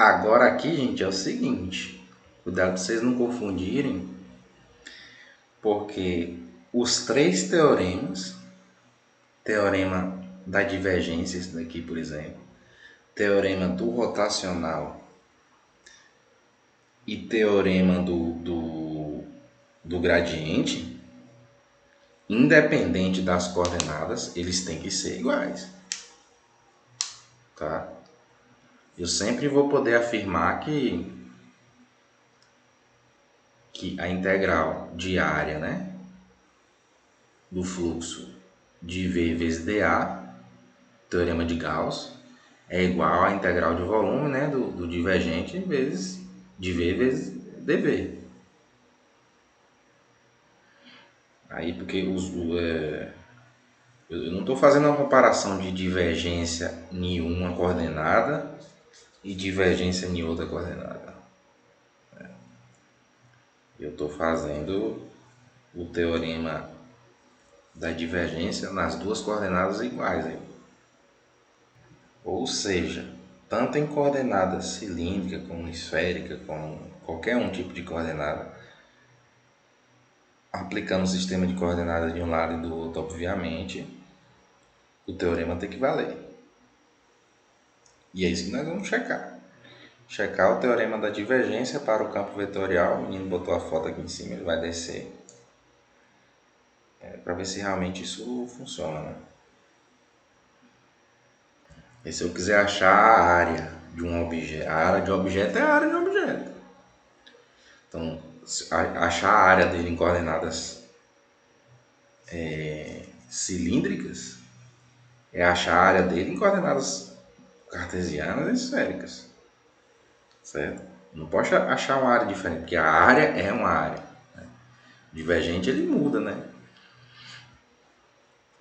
Agora aqui, gente, é o seguinte. Cuidado pra vocês não confundirem, porque os três teoremas, teorema da divergência, esse daqui, por exemplo, teorema do rotacional e teorema do gradiente, independente das coordenadas, eles têm que ser iguais, tá? Eu sempre vou poder afirmar que a integral diária, né, do fluxo de V vezes dA, teorema de Gauss, é igual à integral de volume, né, do divergente vezes de V vezes dV. Aí, porque eu não estou fazendo uma comparação de divergência em uma coordenada e divergência em outra coordenada. Eu estou fazendo o teorema da divergência nas duas coordenadas iguais. Ou seja, tanto em coordenada cilíndrica como esférica, como qualquer um tipo de coordenada, aplicando o sistema de coordenadas de um lado e do outro, obviamente, o teorema tem que valer. E é isso que nós vamos checar. Checar o teorema da divergência para o campo vetorial. O menino botou a foto aqui em cima, ele vai descer. Para ver se realmente isso funciona, né? E se eu quiser achar a área de um objeto, a área de um objeto é a área de um objeto. Então, achar a área dele em coordenadas cilíndricas é achar a área dele em coordenadas cartesianas e esféricas, certo? Não posso achar uma área diferente, porque a área é uma área. O divergente ele muda, né?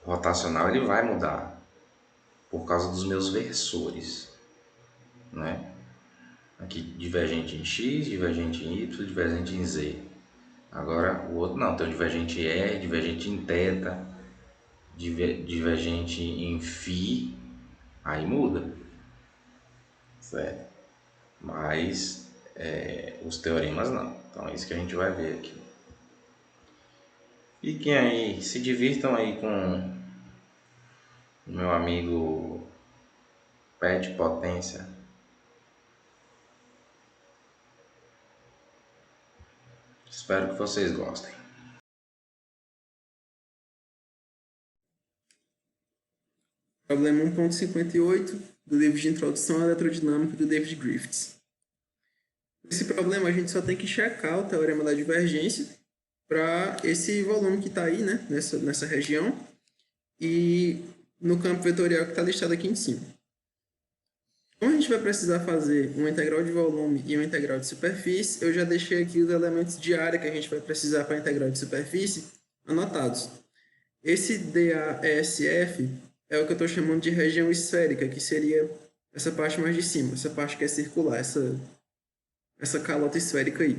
O rotacional ele vai mudar por causa dos meus versores, né? Aqui divergente em x, divergente em y, divergente em z. Agora o outro não, tem o divergente E, divergente em θ, divergente em φ, aí muda, certo? Mas os teoremas não. Então é isso que a gente vai ver aqui. Fiquem aí, se divirtam aí com o meu amigo Pet Potência. Espero que vocês gostem. Problema 1.58 do livro de Introdução à Eletrodinâmica do David Griffiths. Esse problema a gente só tem que checar o teorema da divergência para esse volume que está aí, né, nessa região, e no campo vetorial que está listado aqui em cima. Como a gente vai precisar fazer uma integral de volume e uma integral de superfície, eu já deixei aqui os elementos de área que a gente vai precisar para a integral de superfície anotados. Esse DAESF é o que eu estou chamando de região esférica, que seria essa parte mais de cima, essa parte que é circular, essa calota esférica aí.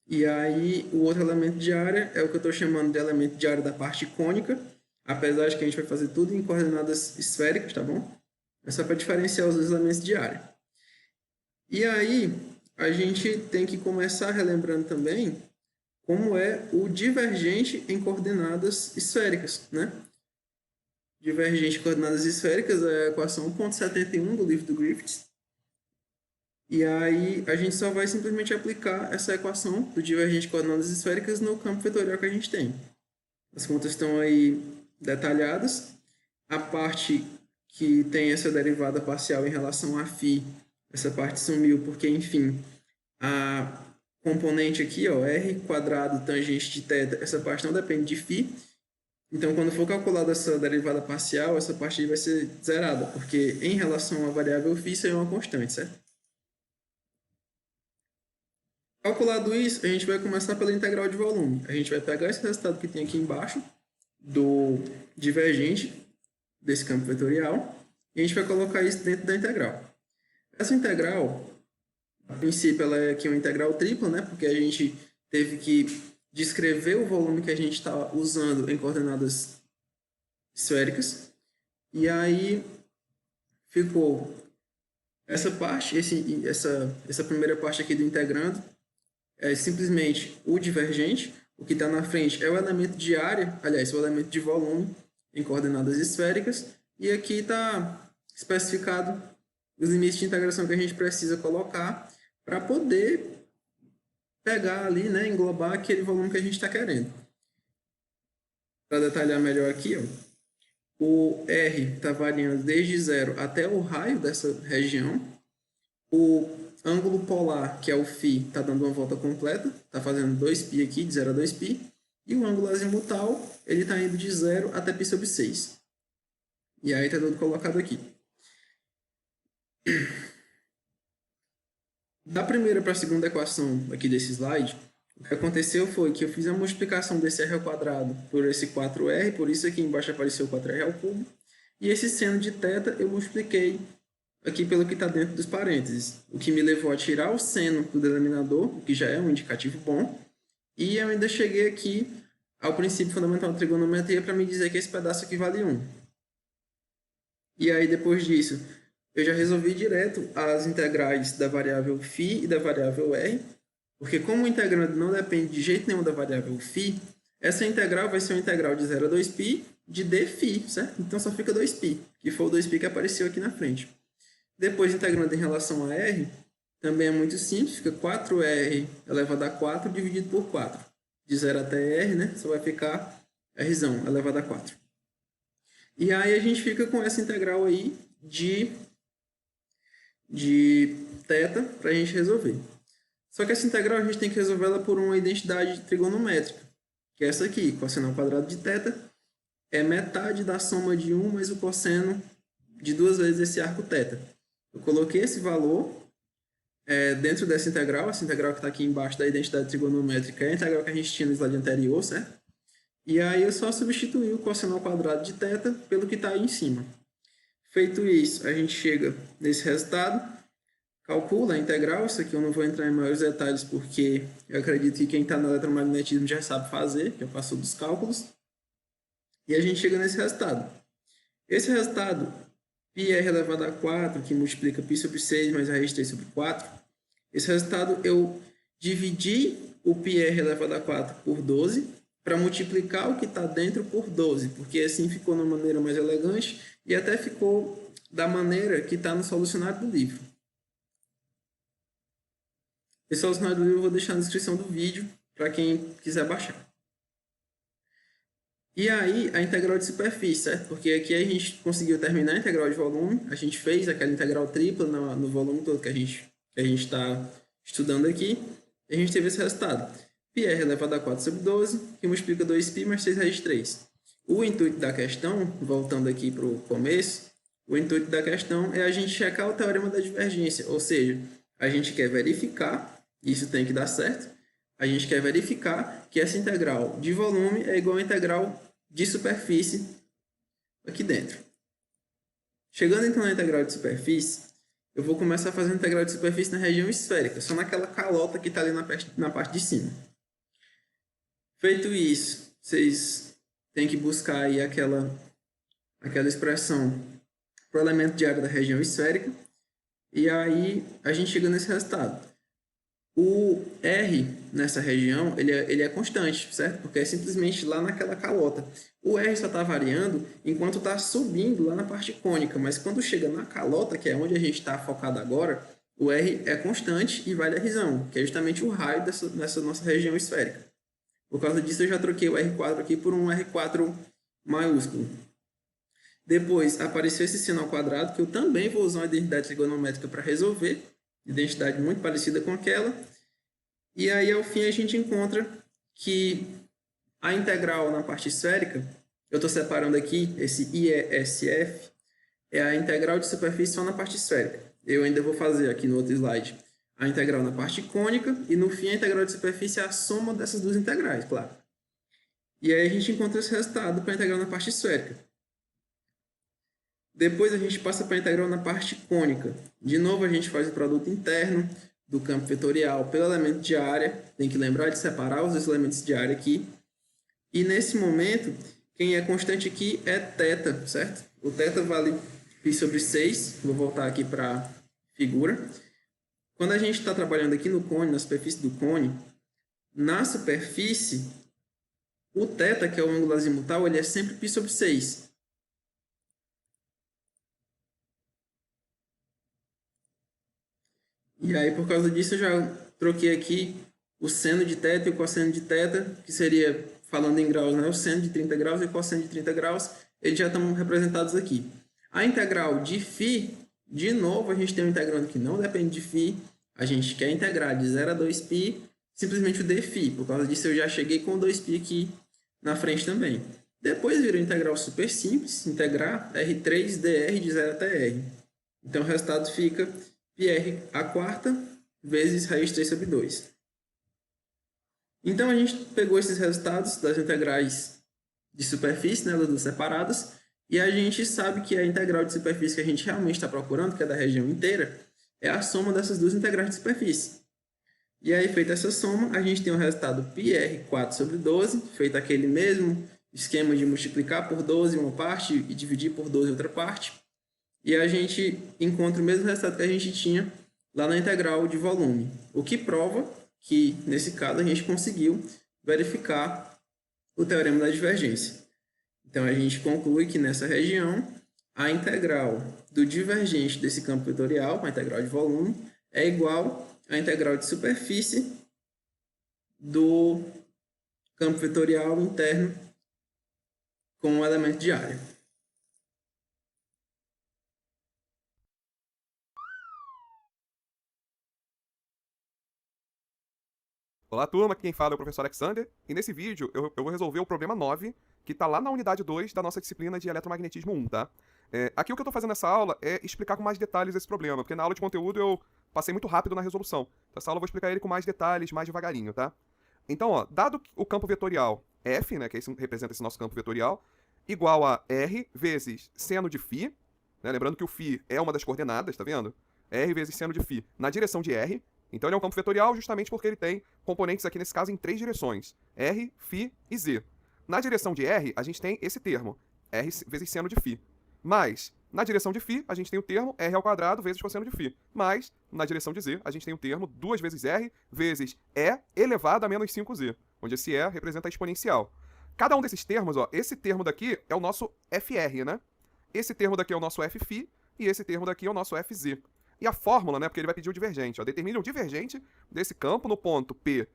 E aí, o outro elemento de área é o que eu estou chamando de elemento de área da parte cônica, apesar de que a gente vai fazer tudo em coordenadas esféricas, tá bom? É só para diferenciar os dois elementos de área. E aí, a gente tem que começar relembrando também como é o divergente em coordenadas esféricas, né? Divergente em coordenadas esféricas é a equação 1.71 do livro do Griffiths. E aí a gente só vai simplesmente aplicar essa equação do divergente em coordenadas esféricas no campo vetorial que a gente tem. As contas estão aí detalhadas. A parte que tem essa derivada parcial em relação a φ, essa parte sumiu porque, enfim, a componente aqui, ó, r quadrado tangente de θ, essa parte não depende de φ. Então, quando for calculada essa derivada parcial, essa parte aí vai ser zerada, porque em relação à variável φ, isso é uma constante, certo? Calculado isso, a gente vai começar pela integral de volume. A gente vai pegar esse resultado que tem aqui embaixo, do divergente desse campo vetorial, e a gente vai colocar isso dentro da integral. Essa integral, a princípio, ela é aqui uma integral tripla, né? Porque a gente teve que descrever o volume que a gente está usando em coordenadas esféricas. E aí ficou Essa parte, essa primeira parte aqui do integrando é simplesmente o divergente. O que está na frente é o elemento de área, aliás, o elemento de volume em coordenadas esféricas. E aqui está especificado os limites de integração que a gente precisa colocar para poder pegar ali, né, englobar aquele volume que a gente está querendo. Para detalhar melhor aqui, ó, o R está variando desde zero até o raio dessa região. O ângulo polar, que é o φ, está dando uma volta completa, está fazendo 2π aqui, de 0 a 2π. E o ângulo azimutal, ele está indo de 0 até π sobre 6. E aí está tudo colocado aqui. Da primeira para a segunda equação aqui desse slide, o que aconteceu foi que eu fiz a multiplicação desse r ao quadrado por esse 4r, por isso aqui embaixo apareceu 4r ao cubo. E esse seno de θ eu multipliquei aqui pelo que está dentro dos parênteses, o que me levou a tirar o seno do denominador, o que já é um indicativo bom, e eu ainda cheguei aqui ao princípio fundamental da trigonometria para me dizer que esse pedaço aqui vale 1. E aí, depois disso, eu já resolvi direto as integrais da variável φ e da variável r, porque como o integrando não depende de jeito nenhum da variável φ, essa integral vai ser uma integral de 0 a 2π de dφ, certo? Então só fica 2π, que foi o 2π que apareceu aqui na frente. Depois, integrando em relação a r, também é muito simples, fica 4r elevado a 4 dividido por 4. De 0 até r, né? Só vai ficar rzão elevado a 4. E aí a gente fica com essa integral aí de θ para a gente resolver. Só que essa integral a gente tem que resolver ela por uma identidade trigonométrica, que é essa aqui, cosseno ao quadrado de θ é metade da soma de 1 mais o cosseno de 2 vezes esse arco θ. Eu coloquei esse valor dentro dessa integral, essa integral que está aqui embaixo da identidade trigonométrica é a integral que a gente tinha no slide anterior, certo? E aí eu só substituí o cosseno ao quadrado de θ pelo que está aí em cima. Feito isso, a gente chega nesse resultado, calcula a integral, isso aqui eu não vou entrar em maiores detalhes porque eu acredito que quem está no eletromagnetismo já sabe fazer, já passou dos cálculos, e a gente chega nesse resultado. Esse resultado, πr elevado a 4, que multiplica π sobre 6 mais raiz de 3 sobre 4, esse resultado eu dividi o πr elevado a 4 por 12, para multiplicar o que está dentro por 12, porque assim ficou de uma maneira mais elegante e até ficou da maneira que está no solucionário do livro. Esse solucionário do livro eu vou deixar na descrição do vídeo para quem quiser baixar. E aí, a integral de superfície, certo? Porque aqui a gente conseguiu terminar a integral de volume, a gente fez aquela integral tripla no volume todo que a gente está estudando aqui, e a gente teve esse resultado. πr elevado a 4 sobre 12, que multiplica 2π mais 6 raiz de 3. O intuito da questão, voltando aqui para o começo, o intuito da questão é a gente checar o teorema da divergência, ou seja, a gente quer verificar, isso tem que dar certo, a gente quer verificar que essa integral de volume é igual à integral de superfície aqui dentro. Chegando então na integral de superfície, eu vou começar a fazer a integral de superfície na região esférica, só naquela calota que está ali na parte de cima. Feito isso, vocês têm que buscar aí aquela expressão para o elemento de área da região esférica, e aí a gente chega nesse resultado. O R nessa região, ele é constante, certo? Porque é simplesmente lá naquela calota. O R só está variando enquanto está subindo lá na parte cônica, mas quando chega na calota, que é onde a gente está focado agora, o R é constante e vale a Rzão, que é justamente o raio dessa nossa região esférica. Por causa disso, eu já troquei o R4 aqui por um R4 maiúsculo. Depois, apareceu esse seno ao quadrado, que eu também vou usar uma identidade trigonométrica para resolver, identidade muito parecida com aquela. E aí, ao fim, a gente encontra que a integral na parte esférica, eu estou separando aqui, esse IESF, é a integral de superfície só na parte esférica. Eu ainda vou fazer aqui no outro slide a integral na parte cônica, e no fim a integral de superfície é a soma dessas duas integrais, claro. E aí a gente encontra esse resultado para a integral na parte esférica. Depois a gente passa para a integral na parte cônica. De novo a gente faz o produto interno do campo vetorial pelo elemento de área. Tem que lembrar de separar os dois elementos de área aqui. E nesse momento, quem é constante aqui é θ, certo? O θ vale π sobre 6. Vou voltar aqui para figura. Quando a gente está trabalhando aqui no cone, na superfície do cone, na superfície, o θ, que é o ângulo azimutal, ele é sempre π sobre 6. E aí, por causa disso, eu já troquei aqui o seno de θ e o cosseno de θ, que seria, falando em graus, né, o seno de 30 graus e o cosseno de 30 graus, eles já estão representados aqui. A integral de φ, de novo, a gente tem um integrando que não depende de φ, a gente quer integrar de 0 a 2π, simplesmente o dφ. Por causa disso, eu já cheguei com o 2π aqui na frente também. Depois vira uma integral super simples, integrar R3 dr de 0 até R. Então, o resultado fica πr a quarta vezes raiz 3 sobre 2. Então, a gente pegou esses resultados das integrais de superfície, né, das separadas, e a gente sabe que a integral de superfície que a gente realmente está procurando, que é da região inteira, é a soma dessas duas integrais de superfície. E aí, feita essa soma, a gente tem o resultado πr 4 sobre 12, feito aquele mesmo esquema de multiplicar por 12 uma parte e dividir por 12 outra parte. E a gente encontra o mesmo resultado que a gente tinha lá na integral de volume. O que prova que, nesse caso, a gente conseguiu verificar o teorema da divergência. Então, a gente conclui que nessa região, a integral do divergente desse campo vetorial, a integral de volume, é igual à integral de superfície do campo vetorial interno com o elemento de área. Olá, turma, aqui quem fala é o professor Alexander, e nesse vídeo eu vou resolver o problema 9, que está lá na unidade 2 da nossa disciplina de eletromagnetismo 1, tá? Aqui o que eu estou fazendo nessa aula é explicar com mais detalhes esse problema, porque na aula de conteúdo eu passei muito rápido na resolução. Então, essa aula eu vou explicar ele com mais detalhes, mais devagarinho, tá? Então, ó, dado o campo vetorial F, né, que representa esse nosso campo vetorial, igual a R vezes seno de φ, né, lembrando que o φ é uma das coordenadas, tá vendo? R vezes seno de φ na direção de R. Então ele é um campo vetorial justamente porque ele tem componentes aqui, nesse caso, em 3 direções. R, φ e z. Na direção de R, a gente tem esse termo, R vezes seno de φ. Mas, na direção de φ, a gente tem o termo R ao quadrado vezes cosseno de φ. Mas, na direção de z, a gente tem o termo 2 vezes R vezes E elevado a menos 5z, onde esse E representa a exponencial. Cada um desses termos, ó, esse termo daqui é o nosso FR, né? Esse termo daqui é o nosso Fφ e esse termo daqui é o nosso Fz. E a fórmula, né, porque ele vai pedir o divergente, ó, determina o divergente desse campo no ponto P,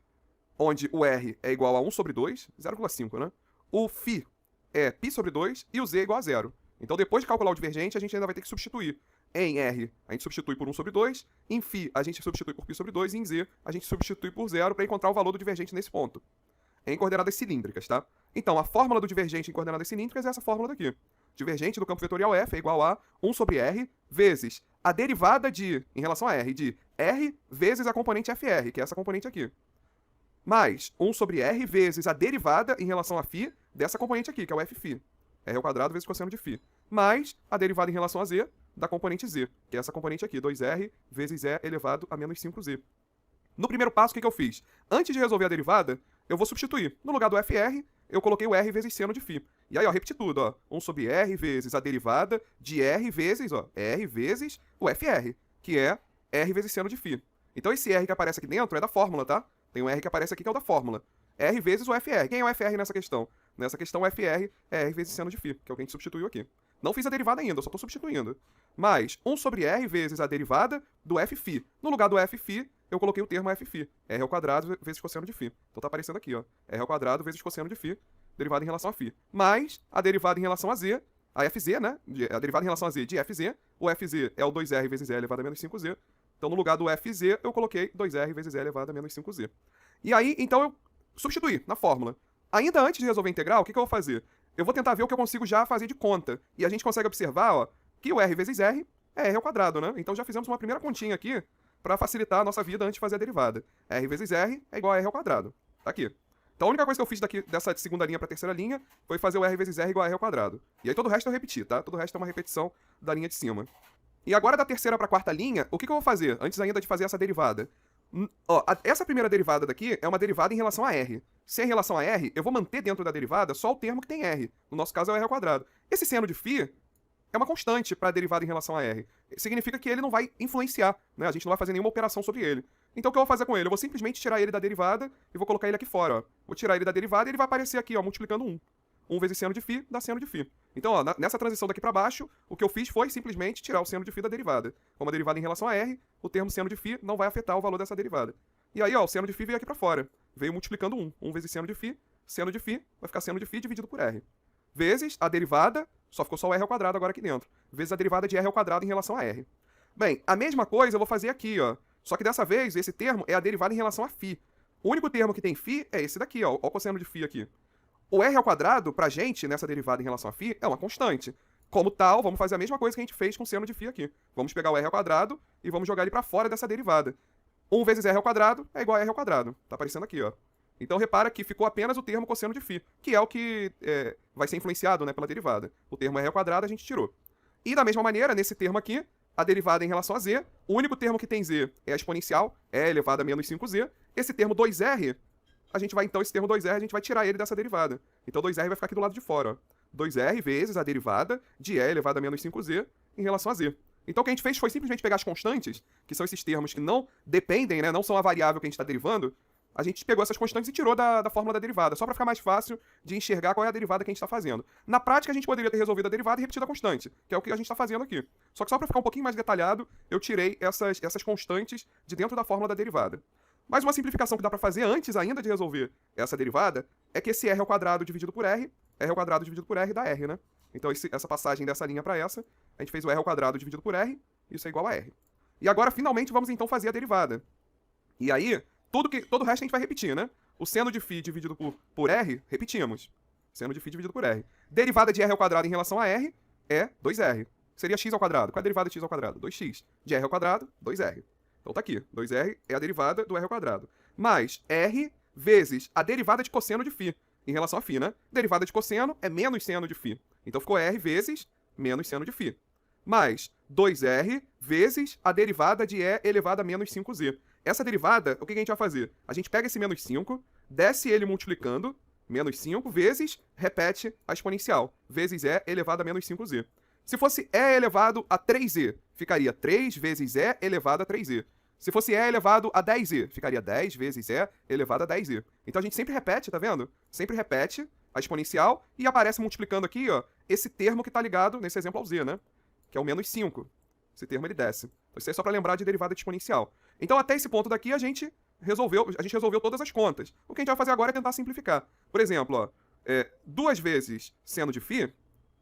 onde o R é igual a 1 sobre 2, 0,5, né? O φ é π sobre 2 e o z é igual a 0. Então, depois de calcular o divergente, a gente ainda vai ter que substituir. Em R, a gente substitui por 1 sobre 2, em φ, a gente substitui por π sobre 2, e em z, a gente substitui por 0 para encontrar o valor do divergente nesse ponto. Em coordenadas cilíndricas, tá? Então, a fórmula do divergente em coordenadas cilíndricas é essa fórmula daqui. Divergente do campo vetorial F é igual a 1 sobre R vezes a derivada de, em relação a R, de R vezes a componente FR, que é essa componente aqui. Mais 1 sobre R vezes a derivada em relação a φ dessa componente aqui, que é o Fφ. R ao quadrado vezes cosseno de φ. Mais a derivada em relação a Z da componente Z, que é essa componente aqui, 2R vezes E elevado a menos 5Z. No primeiro passo, o que eu fiz? Antes de resolver a derivada, eu vou substituir. No lugar do FR, eu coloquei o R vezes seno de φ. E aí, ó, repeti tudo, ó. 1 sobre R vezes a derivada de R vezes, ó, R vezes o FR, que é R vezes seno de φ. Então esse R que aparece aqui dentro é da fórmula, tá? Tem um R que aparece aqui que é o da fórmula. R vezes o FR. Quem é o FR nessa questão? Nessa questão, o FR é R vezes seno de φ, que é o que a gente substituiu aqui. Não fiz a derivada ainda, eu só estou substituindo. Mais 1 sobre R vezes a derivada do Fφ. No lugar do Fφ, eu coloquei o termo Fφ. R ao quadrado vezes cosseno de φ. Então tá aparecendo aqui, ó. R ao quadrado vezes cosseno de φ, derivada em relação a φ. Mais a derivada em relação a z, a Fz, né? A derivada em relação a z de Fz. O Fz é o 2R vezes E elevado a menos 5z. Então no lugar do Fz, eu coloquei 2R vezes E elevado a menos 5z. E aí, então eu substituí na fórmula. Ainda antes de resolver a integral, o que eu vou fazer? Eu vou tentar ver o que eu consigo já fazer de conta. E a gente consegue observar, ó, que o R vezes R é R ao quadrado, né? Então já fizemos uma primeira continha aqui para facilitar a nossa vida antes de fazer a derivada. R vezes R é igual a R ao quadrado. Tá aqui. Então a única coisa que eu fiz dessa segunda linha para a terceira linha foi fazer o R vezes R igual a R ao quadrado. E aí todo o resto eu repeti, tá? Todo o resto é uma repetição da linha de cima. E agora da terceira para a quarta linha, o que eu vou fazer antes ainda de fazer essa derivada? Ó, essa primeira derivada daqui é uma derivada em relação a R. Se é em relação a R, eu vou manter dentro da derivada só o termo que tem R. No nosso caso é o R ao quadrado. Esse seno de φ é uma constante para a derivada em relação a r. Significa que ele não vai influenciar, né? A gente não vai fazer nenhuma operação sobre ele. Então o que eu vou fazer com ele? Eu vou simplesmente tirar ele da derivada e vou colocar ele aqui fora, ó. Vou tirar ele da derivada e ele vai aparecer aqui, ó, multiplicando 1. 1 vezes seno de φ dá seno de φ. Então, ó, nessa transição daqui para baixo, o que eu fiz foi simplesmente tirar o seno de φ da derivada. Como a derivada em relação a r, o termo seno de φ não vai afetar o valor dessa derivada. E aí, ó, o seno de φ veio aqui para fora. Veio multiplicando 1. 1 vezes seno de φ vai ficar seno de φ dividido por r. Vezes a derivada, só ficou só o r ao quadrado agora aqui dentro. Vezes a derivada de r ao quadrado em relação a r. Bem, a mesma coisa eu vou fazer aqui, ó. Só que dessa vez, esse termo é a derivada em relação a φ. O único termo que tem φ é esse daqui, ó. Ó o cosseno de φ aqui. O r ao quadrado, pra gente, nessa derivada em relação a φ, é uma constante. Como tal, vamos fazer a mesma coisa que a gente fez com o seno de φ aqui. Vamos pegar o r ao quadrado e vamos jogar ele pra fora dessa derivada. 1 vezes r ao quadrado é igual a r ao quadrado. Tá aparecendo aqui, ó. Então repara que ficou apenas o termo cosseno de φ, que é o que vai ser influenciado, né, pela derivada. O termo r ao quadrado a gente tirou. E da mesma maneira, nesse termo aqui, a derivada em relação a z, o único termo que tem z é a exponencial, e elevado a menos 5z. Esse termo 2r, esse termo 2r, a gente vai tirar ele dessa derivada. Então 2r vai ficar aqui do lado de fora, ó. 2r vezes a derivada de e elevado a menos 5z em relação a z. Então o que a gente fez foi simplesmente pegar as constantes, que são esses termos que não dependem, né, não são a variável que a gente está derivando. A gente pegou essas constantes e tirou da fórmula da derivada, só para ficar mais fácil de enxergar qual é a derivada que a gente está fazendo. Na prática, a gente poderia ter resolvido a derivada e repetido a constante, que é o que a gente está fazendo aqui. Só que só para ficar um pouquinho mais detalhado, eu tirei essas constantes de dentro da fórmula da derivada. Mas uma simplificação que dá para fazer antes ainda de resolver essa derivada é que esse r ao quadrado dividido por r dá r, né? Então essa passagem dessa linha para essa, a gente fez o r ao quadrado dividido por r, isso é igual a r. E agora, finalmente, vamos então fazer a derivada. E aí, todo o resto a gente vai repetir, né? O seno de φ dividido por r, repetimos. Seno de φ dividido por r. Derivada de r ao quadrado em relação a r é 2r. Seria x ao quadrado. Qual é a derivada de x ao quadrado? 2x. De r ao quadrado, 2r. Então tá aqui. 2r é a derivada do r ao quadrado. Mais r vezes a derivada de cosseno de φ. Em relação a φ, né? Derivada de cosseno é menos seno de φ. Então ficou r vezes menos seno de φ. Mais 2r vezes a derivada de e elevado a menos 5z. Essa derivada, o que a gente vai fazer? A gente pega esse menos 5, desce ele multiplicando, menos 5, vezes, repete a exponencial, vezes e elevado a menos 5z. Se fosse e elevado a 3z, ficaria 3 vezes e elevado a 3z. Se fosse e elevado a 10z, ficaria 10 vezes e elevado a 10z. Então a gente sempre repete, tá vendo? Sempre repete a exponencial e aparece multiplicando aqui, ó, esse termo que tá ligado, nesse exemplo, ao z, né? Que é o menos 5. Esse termo ele desce. Então isso aí é só para lembrar de derivada de exponencial. Então até esse ponto daqui a gente resolveu todas as contas. O que a gente vai fazer agora é tentar simplificar. Por exemplo, ó, 2 vezes seno de φ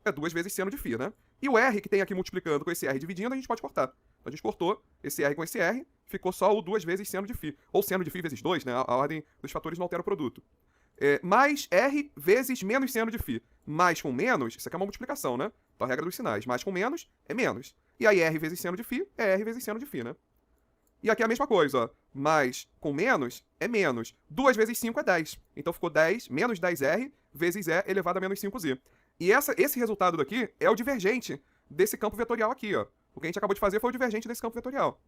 é 2 vezes seno de φ, né? E o r que tem aqui multiplicando com esse r dividindo, a gente pode cortar. Então a gente cortou esse r com esse r, ficou só o 2 vezes seno de φ. Ou seno de φ vezes 2, né? A ordem dos fatores não altera o produto. Mais r vezes menos seno de φ. Mais com menos, isso aqui é uma multiplicação, né? Então a regra dos sinais. Mais com menos é menos. E aí r vezes seno de φ é r vezes seno de φ, né? E aqui é a mesma coisa, ó. Mais com menos é menos. 2 vezes 5 é 10. Então ficou 10 menos 10r vezes e elevado a menos 5z. E esse resultado daqui é o divergente desse campo vetorial aqui, ó. O que a gente acabou de fazer foi o divergente desse campo vetorial.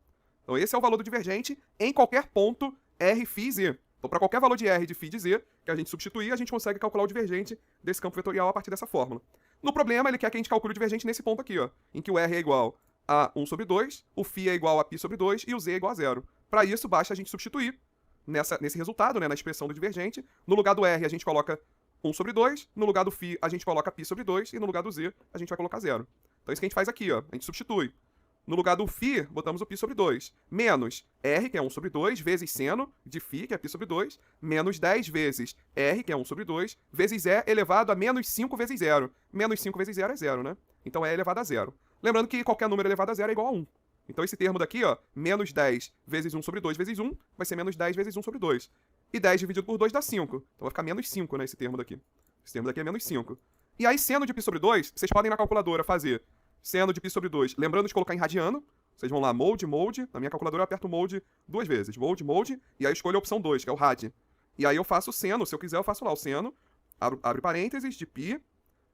Então esse é o valor do divergente em qualquer ponto r, φ, z. Então para qualquer valor de r, de φ, de z que a gente substituir, a gente consegue calcular o divergente desse campo vetorial a partir dessa fórmula. No problema, ele quer que a gente calcule o divergente nesse ponto aqui, ó, em que o r é igual a 1 sobre 2, o φ é igual a π sobre 2 e o z é igual a 0. Para isso, basta a gente substituir nesse resultado, né, na expressão do divergente. No lugar do r, a gente coloca 1 sobre 2, no lugar do φ, a gente coloca π sobre 2 e no lugar do z, a gente vai colocar 0. Então isso que a gente faz aqui, ó, a gente substitui. No lugar do φ, botamos o π sobre 2, menos r, que é 1 sobre 2, vezes seno de φ, que é π sobre 2, menos 10 vezes r, que é 1 sobre 2, vezes e elevado a menos 5 vezes 0. Menos 5 vezes 0 é 0, né? Então é elevado a 0. Lembrando que qualquer número elevado a 0 é igual a 1. Então esse termo daqui, ó, menos 10 vezes 1 sobre 2 vezes 1, vai ser menos 10 vezes 1 sobre 2. E 10 dividido por 2 dá 5. Então vai ficar menos 5, né, esse termo daqui. Esse termo daqui é menos 5. E aí, seno de π sobre 2, vocês podem na calculadora fazer seno de π sobre 2, lembrando de colocar em radiano. Vocês vão lá, mode. Na minha calculadora eu aperto mode 2 vezes. Mode, e aí eu escolho a opção 2, que é o rad. E aí eu faço o seno, se eu quiser eu faço lá o seno, abre parênteses, de π,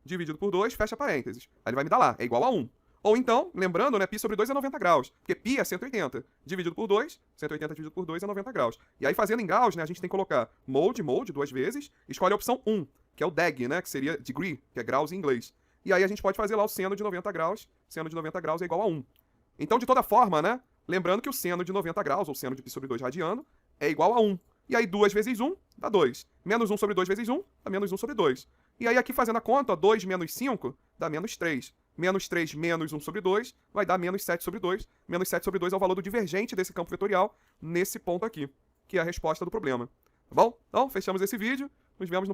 dividido por 2, fecha parênteses. Aí ele vai me dar lá, é igual a 1. Ou então, lembrando, né, π sobre 2 é 90 graus, porque π é 180, dividido por 2, 180 dividido por 2 é 90 graus. E aí, fazendo em graus, né, a gente tem que colocar mode 2 vezes, escolhe a opção 1, que é o deg, né, que seria degree, que é graus em inglês. E aí a gente pode fazer lá o seno de 90 graus. Seno de 90 graus é igual a 1. Então, de toda forma, né? Lembrando que o seno de 90 graus, ou seno de π sobre 2 radiano, é igual a 1. E aí 2 vezes 1 dá 2. Menos 1 sobre 2 vezes 1 dá menos 1 sobre 2. E aí aqui fazendo a conta, ó, 2 menos 5 dá menos 3. Menos 3 menos 1 sobre 2 vai dar menos 7 sobre 2. Menos 7 sobre 2 é o valor do divergente desse campo vetorial nesse ponto aqui, que é a resposta do problema. Tá bom? Então, fechamos esse vídeo. Nos vemos no